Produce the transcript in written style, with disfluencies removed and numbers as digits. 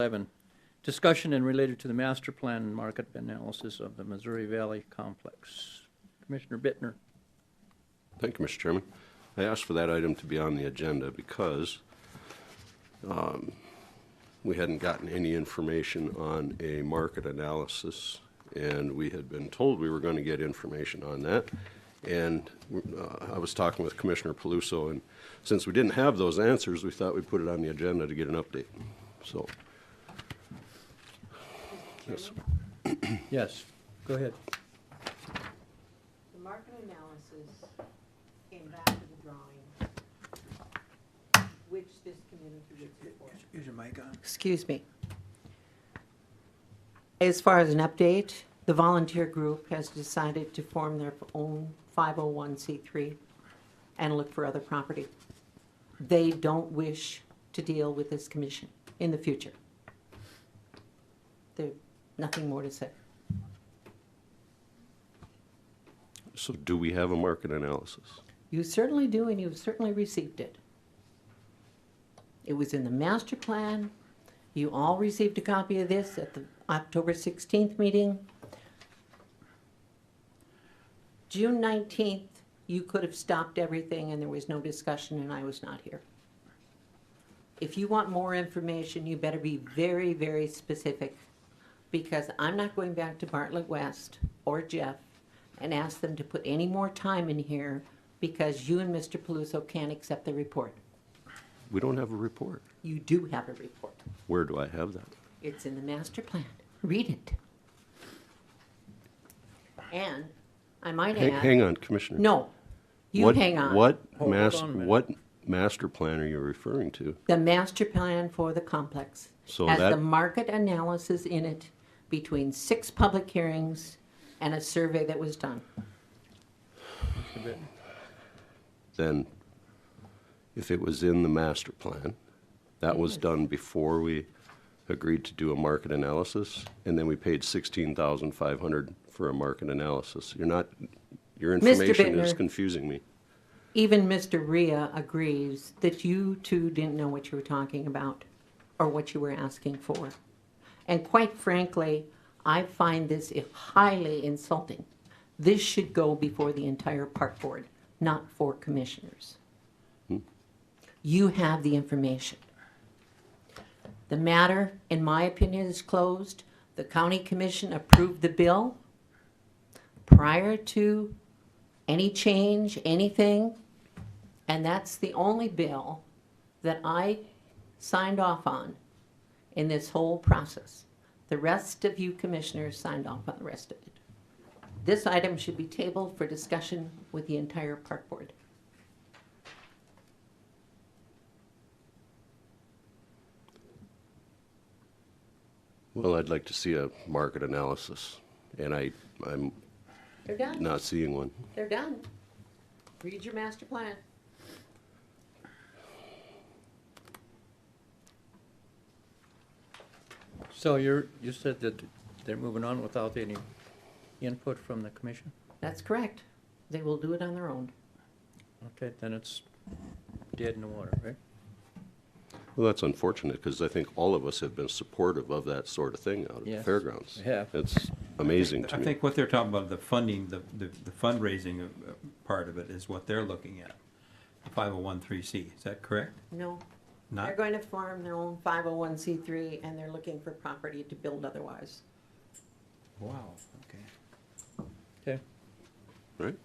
11, discussion and related to the master plan and market analysis of the Missouri Valley Complex. Commissioner Bittner. Thank you, Mr. Chairman. I asked for that item to be on the agenda because we hadn't gotten any information on a market analysis, and we had been told we were going to get information on that. And I was talking with Commissioner Peluso, and since we didn't have those answers, we thought we'd put it on the agenda to get an update. So, yes. Yes, go ahead. The market analysis came back to the drawing, which this community would support. Use your mic on. Excuse me. As far as an update, the volunteer group has decided to form their own 501c3 and look for other property. They don't wish to deal with this commission in the future. There's nothing more to say. So do we have a market analysis? You certainly do, and you've certainly received it. It was in the master plan. You all received a copy of this at the October 16th meeting. June 19th, you could have stopped everything and there was no discussion and I was not here. If you want more information, you better be very, very specific, because I'm not going back to Bartlett West or Jeff and ask them to put any more time in here because you and Mr. Peluso can't accept the report. We don't have a report. You do have a report. Where do I have that? It's in the master plan. Read it. And I might add... Hang on, Commissioner. No, you hang on. What Hold on a minute. what master plan are you referring to? The master plan for the complex So has that- the market analysis in it between 6 public hearings and a survey that was done. Mr. Bittner. Then, if it was in the master plan, that was done before we agreed to do a market analysis, and then we paid $16,500 for a market analysis. Your information is Bittner. confusing me. Even Mr. Rhea agrees that you two didn't know what you were talking about or what you were asking for. And quite frankly, I find this highly insulting. This should go before the entire park board, not for commissioners. You have the information. The matter, in my opinion, is closed. The county commission approved the bill prior to any change, anything, and that's the only bill that I signed off on in this whole process. The rest of you commissioners signed off on the rest of it. This item should be tabled for discussion with the entire park board. Well, I'd like to see a market analysis, and I'm They're done. not seeing one. They're done. Read your master plan. So you said that they're moving on without any input from the commission? That's correct. They will do it on their own. Okay, then it's dead in the water, right? Well, that's unfortunate, because I think all of us have been supportive of that sort of thing out at the Yes, fairgrounds. we have. It's amazing to I me. think what they're talking about, the funding, the fundraising part of it is what they're looking at. The 501(c)(3), is that correct? No. Not- They're going to form their own 501c3 and they're looking for property to build otherwise. Wow, okay. Okay. Right?